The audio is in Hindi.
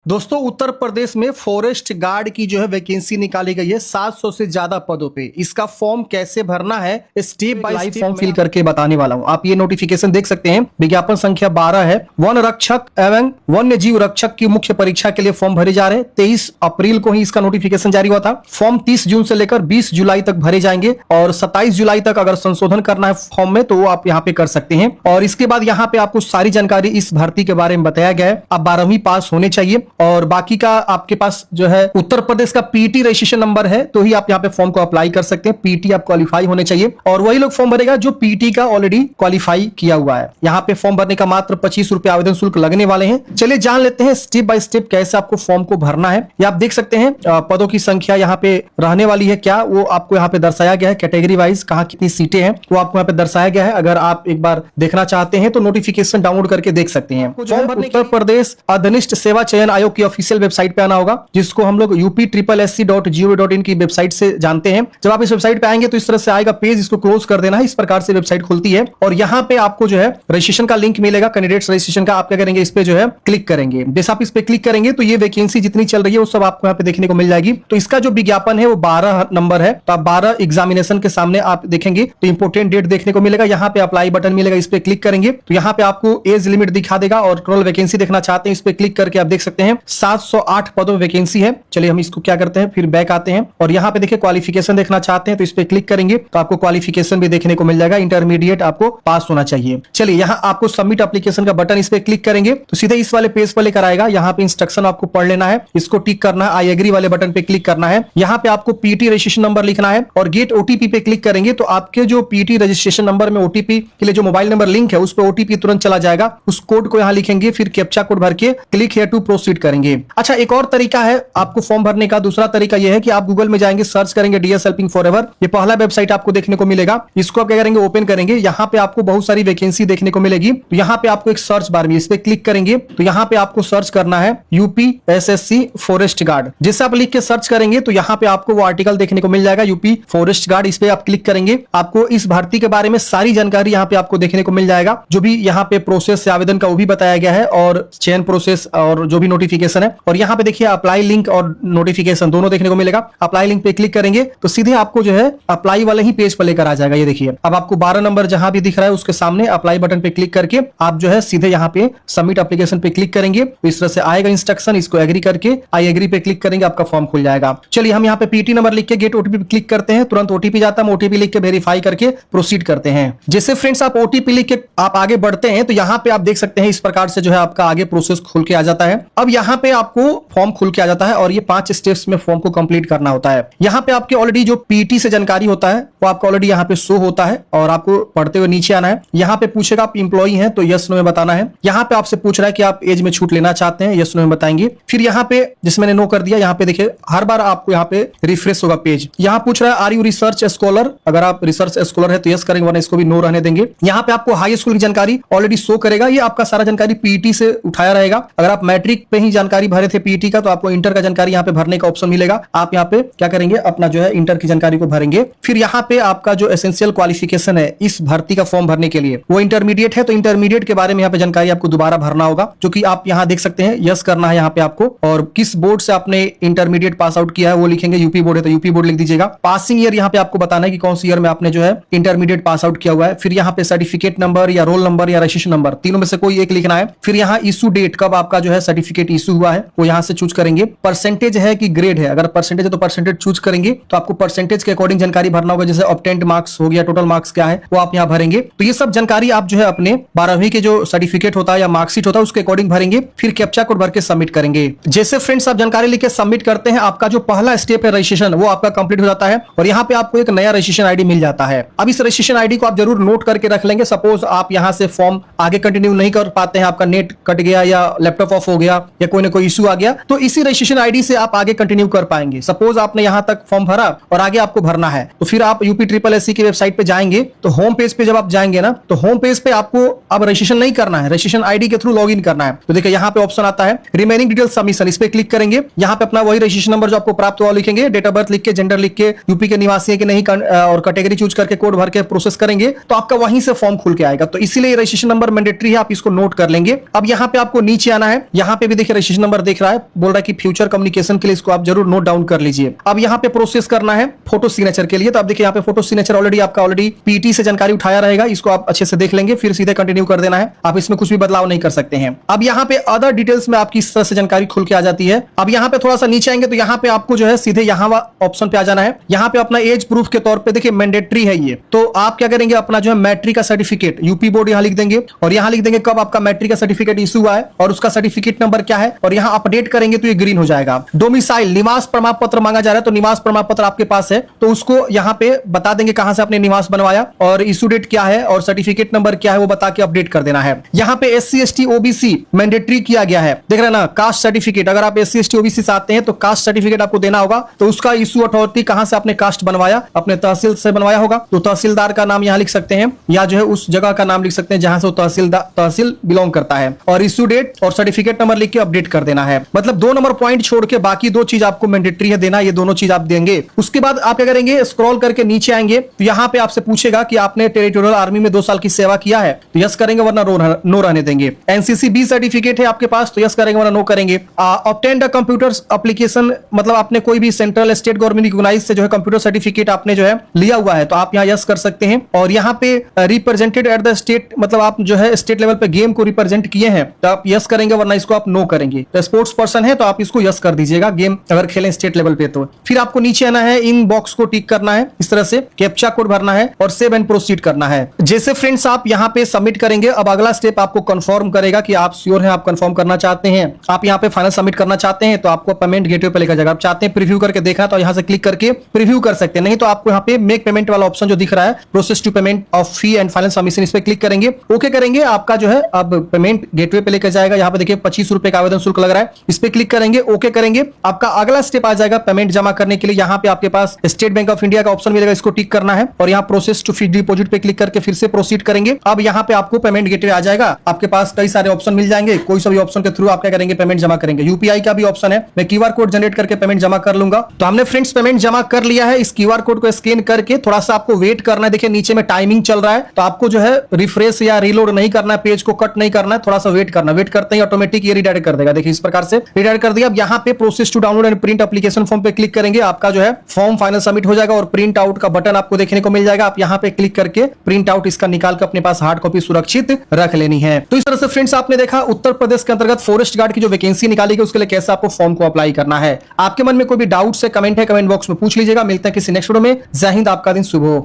दोस्तों उत्तर प्रदेश में फॉरेस्ट गार्ड की जो है वैकेंसी निकाली गई है 700 से ज्यादा पदों पे। इसका फॉर्म कैसे भरना है step by step form fill करके बताने वाला हूं। आप ये नोटिफिकेशन देख सकते हैं, विज्ञापन संख्या 12 है। वन रक्षक एवं वन्य जीव रक्षक की मुख्य परीक्षा के लिए फॉर्म भरे जा रहे हैं। 23 अप्रैल को ही इसका नोटिफिकेशन जारी हुआ था। फॉर्म 30 जून से लेकर 20 जुलाई तक भरे जाएंगे और 27 जुलाई तक अगर संशोधन करना है फॉर्म में तो वो आप यहाँ पे कर सकते हैं। और इसके बाद यहाँ पे आपको सारी जानकारी इस भर्ती के बारे में बताया गया है। आप 12वीं पास होने चाहिए और बाकी का आपके पास जो है उत्तर प्रदेश का पीटी रजिस्ट्रेशन नंबर है तो ही आप यहाँ पे फॉर्म को अप्लाई कर सकते हैं। पीटी आप क्वालिफाई होने चाहिए और वही लोग फॉर्म भरेगा जो पीटी का ऑलरेडी क्वालिफाई किया हुआ है। यहाँ पे फॉर्म भरने का मात्र 25 रुपए आवेदन शुल्क लगने वाले हैं। चलिए जान लेते हैं स्टेप बाय स्टेप कैसे आपको फॉर्म को भरना है। ये आप देख सकते हैं पदों की संख्या यहाँ पे रहने वाली है क्या, वो आपको यहाँ पे दर्शाया गया है। कैटेगरी वाइज कहाँ कितनी सीटें हैं वो आपको यहाँ पे दर्शाया गया है। अगर आप एक बार देखना चाहते हैं तो नोटिफिकेशन डाउनलोड करके देख सकते हैं। उत्तर प्रदेश अधनिष्ठ सेवा चयन आयोग की ऑफिशियल वेबसाइट पे आना होगा, जिसको हम लोग upssc.gov.in की वेबसाइट से जानते हैं। जब आप इस वेबसाइट पे आएंगे तो इस तरह से आएगा पेज, इसको क्लोज कर देना है। इस प्रकार से वेबसाइट खुलती है और यहाँ पे आपको जो है रजिस्ट्रेशन का लिंक मिलेगा, कैंडिडेट्स रजिस्ट्रेशन का। आप क्या करेंगे, इस पे जो है क्लिक करेंगे। जैसे आप इस पे क्लिक करेंगे तो ये वैकेंसी जितनी चल रही है वो सब आपको यहाँ पे देखने को मिल जाएगी। तो इसका जो विज्ञापन है वो 12 नंबर है, तो आप 12 एग्जामिनेशन के सामने आप देखेंगे तो इंपोर्टेंट डेट देखने को मिलेगा। यहाँ पे अप्लाई बटन मिलेगा, इस पे क्लिक करेंगे तो यहाँ पे आपको एज लिमिट दिखा देगा और टोटल वैकेंसी देखना चाहते हैं इस पे क्लिक करके आप देख सकते हैं 708 पदों वैकेंसी है। चलिए हम इसको क्या करते हैं, फिर बैक आते हैं और यहाँ पे देखिए क्वालिफिकेशन देखना चाहते हैं तो इस पे क्लिक करेंगे तो आपको क्वालिफिकेशन भी देखने को मिल जाएगा। इंटरमीडिएट आपको पास होना चाहिए। चलिए यहाँ आपको सबमिट एप्लीकेशन का बटन, इस पे क्लिक करेंगे तो सीधे इस वाले पेज पर लेकर आएगा। यहाँ पे इंस्ट्रक्शन आपको पढ़ लेना है, इसको टिक करना है। आई एग्री वाले बटन पे क्लिक करना है। यहाँ पे आपको पीटी रजिस्ट्रेशन नंबर लिखना है और गेट ओटीपी पे क्लिक करेंगे तो आपके जो पीटी रजिस्ट्रेशन नंबर में ओटीपी के लिए जो मोबाइल नंबर लिंक है उस पर ओटीपी तुरंत चला जाएगा। उस कोड को यहाँ लिखेंगे, फिर कैप्चा कोड भर के क्लिक हियर टू प्रोसीड करेंगे। अच्छा, एक और तरीका है आपको फॉर्म भरने का। दूसरा तरीका यह है कि आप गूगल में जाएंगे, सर्च करेंगे डीएस हेल्पिंग फॉरएवर। ये पहला वेबसाइट आपको देखने को मिलेगा। इसको आप क्या करेंगे, ओपन करेंगे। यहाँ पे आपको बहुत सारी वैकेंसी देखने को मिलेगी। तो यहाँ पे आपको एक सर्च बार में इस पे क्लिक करेंगे तो यहाँ पे आपको सर्च करना है यूपीएसएससी फॉरेस्ट गार्ड। जैसे आप लिख के सर्च करेंगे तो यहाँ पे आपको वो आर्टिकल देखने को मिल जाएगा, यूपी फॉरेस्ट गार्ड। इस पे आप क्लिक करेंगे, आपको इस भर्ती के बारे में सारी जानकारी यहाँ पे आपको देखने को मिल जाएगा। जो भी यहाँ पे प्रोसेस से आवेदन का वो भी बताया गया है और चयन प्रोसेस और जो भी नोटिफिकेशन है। और यहाँ पे देखिए अप्लाई लिंक और नोटिफिकेशन दोनों देखने को मिलेगा। अप्लाई लिंक पे क्लिक करेंगे तो सीधे आपको जो है अप्लाई वाले ही पेज पर लेकर आ जाएगा। ये देखिए अब आपको 12 नंबर जहां भी दिख रहा है उसके सामने अप्लाई बटन पे क्लिक करके आप जो है सीधे यहाँ पे सबमिट एप्लीकेशन पे क्लिक करेंगे तो इस तरह से आएगा इंस्ट्रक्शन। इसको एग्री करके आई एग्री पे क्लिक करेंगे, आपका फॉर्म खुल जाएगा। चलिए हम यहाँ पे पीटी नंबर लिख के गेट ओटीपी पे क्लिक करते हैं, तुरंत ओटीपी जाता है। ओटीपी लिख के वेरीफाई करके प्रोसीड करते हैं। जैसे फ्रेंड्स आप ओटीपी लिख के आप आगे बढ़ते हैं तो यहाँ पे आप देख सकते हैं इस प्रकार से जो है आपका आगे प्रोसेस खुल के आ जाता है। अब यहाँ पे आपको फॉर्म खुल के आ जाता है और ये 5 स्टेप्स में फॉर्म को कंप्लीट करना होता है। यहाँ पे आपके ऑलरेडी जो पीटी से जानकारी होता है वो आपको ऑलरेडी यहाँ पे शो होता है और आपको पढ़ते हुए नीचे आना है। यहाँ पे पूछेगा आप इंप्लॉई हैं तो यस नो में बताना है। यहाँ पे आपसे पूछ रहा है कि आप एज में छूट लेना चाहते हैं, यस नो में बताएंगे। फिर यहाँ पे जिसमें मैंने नो कर दिया, यहाँ पे देखिए हर बार आपको यहाँ पे रिफ्रेश होगा पेज। यहाँ पूछ रहा है आर यू रिसर्च स्कॉलर, अगर आप रिसर्च स्कॉलर है तो यस करेंगे, वरना इसको भी नो रहने देंगे। यहाँ पे आपको हाई स्कूल की जानकारी ऑलरेडी शो करेगा, ये आपका सारा जानकारी पीटी से उठाया रहेगा। अगर आप मैट्रिक पे ही जानकारी भरे थे पीटी का तो आपको इंटर का जानकारी यहाँ पे भरने का ऑप्शन मिलेगा। आप यहाँ पे क्या करेंगे, अपना जो है इंटर की जानकारी को भरेंगे। फिर यहाँ पे आपका जो एसेंशियल क्वालिफिकेशन है इस भर्ती का फॉर्म भरने के लिए वो इंटरमीडिएट है तो इंटरमीडिएट के बारे में यहाँ पे जानकारी आपको दोबारा भरना होगा, जो कि आप यहाँ देख सकते हैं यस करना है यहाँ पे आपको। और किस बोर्ड से आपने इंटरमीडिएट पास आउट किया है वो लिखेंगे, यूपी बोर्ड है तो यूपी बोर्ड लिख दीजिएगा। पासिंग ईयर यहाँ पे आपको बताना है कि कौन सी ईयर में आपने जो है इंटरमीडिएट पास आउट किया हुआ है। फिर यहाँ पे सर्टिफिकेट नंबर या रोल नंबर या रजिस्ट्रेशन नंबर, तीनों में से कोई एक लिखना है। फिर यहाँ इशू डेट, कब आपका जो है सर्टिफिकेट इशू हुआ है वो यहाँ से चूज करेंगे। परसेंटेज है कि ग्रेड है, अगर परसेंटेज है तो परसेंटेज चूज करेंगे तो आपको परसेंटेज के अकॉर्डिंग जानकारी भरना होगा। जैसे ऑब्टेन्ड मार्क्स हो गया, टोटल मार्क्स क्या है वो आप यहाँ भरेंगे। तो ये सब जानकारी आप जो है अपने 12वीं के जो सर्टिफिकेट होता है या मार्कशीट होता है उसके अकॉर्डिंग भरेंगे। फिर कैप्चा कोड भर के सबमिट करेंगे। जैसे फ्रेंड्स आप जानकारी लिख के सबमिट करते हैं, आपका जो पहला स्टेप है रजिस्ट्रेशन वो आपका कंप्लीट हो जाता है और यहाँ पे आपको एक नया रजिस्ट्रेशन आईडी मिल जाता है। अब इस रजिस्ट्रेशन आईडी को आप जरूर नोट करके रख लेंगे। सपोज आप यहाँ से फॉर्म आगे कंटिन्यू नहीं कर पाते हैं, आपका नेट कट गया या लैपटॉप ऑफ हो गया या कोई ना कोई इशू आ गया, तो इसी रजिस्ट्रेशन आईडी से आप आगे कंटिन्यू कर पाएंगे। सपोज आपने यहाँ तक फॉर्म भरा और आगे आपको भरना है तो फिर आप UPSSC की वेबसाइट पे जाएंगे तो होम पेज पे जब आप जाएंगे ना तो होम पेज पे आपको अब रजिस्ट्रेशन नहीं करना है, रजिस्ट्रेशन आईडी के थ्रू लॉगिन करना है। तो देखिए यहाँ पे ऑप्शन आता है रिमेनिंग डिटेल सबमिशन, इस पे क्लिक करेंगे। यहाँ पे अपना वही रजिस्ट्रेशन नंबर जो आपको प्राप्त हुआ लिखेंगे, डेट ऑफ बर्थ लिख के, जेंडर लिख के, यूपी के निवासी है कि नहीं और कैटेगरी चूज करके कोड भर के प्रोसेस करेंगे तो आपका वहीं से फॉर्म खुल के आएगा। तो इसीलिए रजिस्ट्रेशन नंबर मैंडेटरी है, आप इसको नोट कर लेंगे। अब यहाँ पे आपको नीचे आना है, यहाँ पे भी देखिए रजिस्ट्रेशन नंबर देख रहा है, बोल रहा है कि फ्यूचर कम्युनिकेशन के लिए इसको आप जरूर नोट डाउन कर लीजिए। अब यहाँ पे प्रोसेस करना है फोटो सिग्नेचर के लिए, तो आप देखिए यहाँ पे फोटो सिग्नेचर ऑलरेडी पीटी से जानकारी उठाया रहेगा, इसको आप अच्छे से देख लेंगे, फिर सीधे कंटिन्यू कर देना है। आप इसमें कुछ भी बदलाव नहीं कर सकते हैं। अब यहाँ पे अदर डिटेल्स में आपकी इस तरह से जानकारी खुल के आ जाती है। अब यहाँ पे थोड़ा सा नीचे आएंगे तो यहाँ पे आपको जो है सीधे यहाँ ऑप्शन पे आ जाना है। यहाँ पे अपना एज प्रूफ के तौर पे देखिए मैंडेटरी है ये, तो आप क्या करेंगे, अपना जो है मैट्रिक का सर्टिफिकेट यूपी बोर्ड यहाँ लिख देंगे, और यहाँ लिख देंगे कब आपका मैट्रिक का सर्टिफिकेट इशू हुआ है और उसका सर्टिफिकेट नंबर क्या है, और यहाँ अपडेट करेंगे तो ये ग्रीन हो जाएगा। डोमिसाइल निवास प्रमाण पत्र मांगा जा रहा है, तो निवास प्रमाण पत्र आपके पास है तो उसको यहाँ पे बता देंगे कहां से आपने निवास बनवाया, और इशू डेट क्या है और सर्टिफिकेट नंबर क्या है वो बता के अपडेट कर देना है। यहाँ पे SC ST OBC मैंडेटरी किया गया है, देख रहे हैं ना। कास्ट सर्टिफिकेट, अगर आप SC ST OBC से आते हैं तो कास्ट सर्टिफिकेट आपको देना होगा, तो उसका इशू अथॉरिटी कहां से आपने कास्ट बनवाया, अपने तहसील से बनवाया होगा, तो तहसीलदार का नाम यहाँ लिख सकते हैं, या जो है उस जगह का नाम लिख सकते हैं जहां से तहसील बिलोंग करता है, और इशू डेट और सर्टिफिकेट नंबर लिख के अपडेट कर देना है। मतलब 2 नंबर पॉइंट छोड़ के बाकी 2 चीज आपको मैंडेटरी है देना, ये दोनों चीज आप देंगे। उसके बाद आप क्या करेंगे, स्क्रॉल करके नीचे आएंगे तो यहाँ पे आपसे पूछेगा कि आपने टेरिटोरियल आर्मी में 2 साल की सेवा किया है, तो यस करेंगे वरना नो रहने देंगे। एनसीसी बी सर्टिफिकेट है आपके पास, तो यस करेंगे वरना नो करेंगे। ऑब्टेन्ड अ कंप्यूटर एप्लीकेशन, मतलब आपने कोई भी सेंट्रल स्टेट गवर्नमेंट रिकॉग्नाइज से जो है कंप्यूटर सर्टिफिकेट आपने जो है लिया हुआ है, तो आप यहाँ यस कर सकते हैं। और यहाँ पे रिप्रेजेंटेड एट द स्टेट, मतलब आप जो है स्टेट लेवल पे गेम को रिप्रेजेंट किए हैं, तो आप यस करेंगे वरना इसको आप नो करेंगे। तो स्पोर्ट्स पर्सन है तो आप इसको यस कर दीजिएगा, गेम अगर खेलें स्टेट लेवल पे। तो फिर आपको नीचे आना है, इन बॉक्स को टिक करना है, इस तरह से कैप्चा कोड भरना है और सेव एंड प्रोसीड करना है। जैसे फ्रेंड्स आप यहाँ पे सबमिट करेंगे, अब अगला स्टेप आपको कंफर्म करेगा कि आप श्योर हैं, आप कंफर्म करना चाहते हैं, आप यहाँ पे फाइनल सबमिट करना चाहते हैं, तो आपको पेमेंट गेटवे पे लेकर जाएगा। आप चाहते हैं प्रीव्यू करके देखना तो यहाँ से क्लिक करके प्रीव्यू कर सकते हैं, नहीं तो आपको यहाँ पे मेक पेमेंट वाला ऑप्शन जो दिख रहा है, process to payment of fee and final submission, इस पे क्लिक करेंगे, ओके करेंगे, आपका जो है अब पेमेंट गेटवे पे लेकर जाएगा। यहाँ पे देखिए 25 रुपए का आवेदन शुल्क लग रहा है, इस पे क्लिक करेंगे, ओके करेंगे, आपका अगला स्टेप आ जाएगा पेमेंट जमा करने के लिए। यहाँ पे आपके पास स्टेट बैंक ऑफ इंडिया का ऑप्शन मिलेगा, इसको टिक करना है और यहाँ प्रोसेस टू फिक्स्ड डिपॉजिट पे क्लिक करके फिर से प्रोसीड करेंगे। अब यहाँ पे आपको पेमेंट गेटवे आ जाएगा, आपके पास कई सारे ऑप्शन मिल जाएंगे, कोई सा भी ऑप्शन के थ्रू आप क्या करेंगे, पेमेंट जमा करेंगे। यूपीआई का भी ऑप्शन है, मैं क्यूआर कोड जनरेट करके पेमेंट जमा कर लूंगा। तो हमने फ्रेंड्स पेमेंट जमा कर लिया है, इस क्यूआर कोड को स्कैन करके थोड़ा सा आपको वेट करना है। देखिए नीचे में टाइमिंग चल रहा है, तो आपको जो है रिफ्रेश या रीलोड नहीं करना है, पेज को कट नहीं करना है, थोड़ा सा वेट करना। वेट करते ही ऑटोमेटिक ये रिडायरेक्ट कर देगा, देखिए इस प्रकार से रिडायरेक्ट कर दिया। अब यहाँ पे process to download and print application form पे क्लिक करेंगे, आपका जो है फॉर्म फाइनल सबमिट हो जाएगा और प्रिंट आउट का बटन आपको देखने को मिल जाएगा। आप यहाँ पे क्लिक करके प्रिंट आउट इसका निकाल कर अपने पास हार्ड कॉपी सुरक्षित रख लेनी है। तो इस तरह से फ्रेंड्स आपने देखा उत्तर प्रदेश के अंतर्गत फॉरेस्ट गार्ड की जो वैकेंसी निकाली गई उसके लिए कैसे आपको फॉर्म को अप्लाई करना है। आपके मन में कोई भी डाउट है, कमेंट बॉक्स में पूछ लीजिएगा। मिलते हैं किसी नेक्स्ट वीडियो में। जय हिंद, आपका दिन शुभ हो।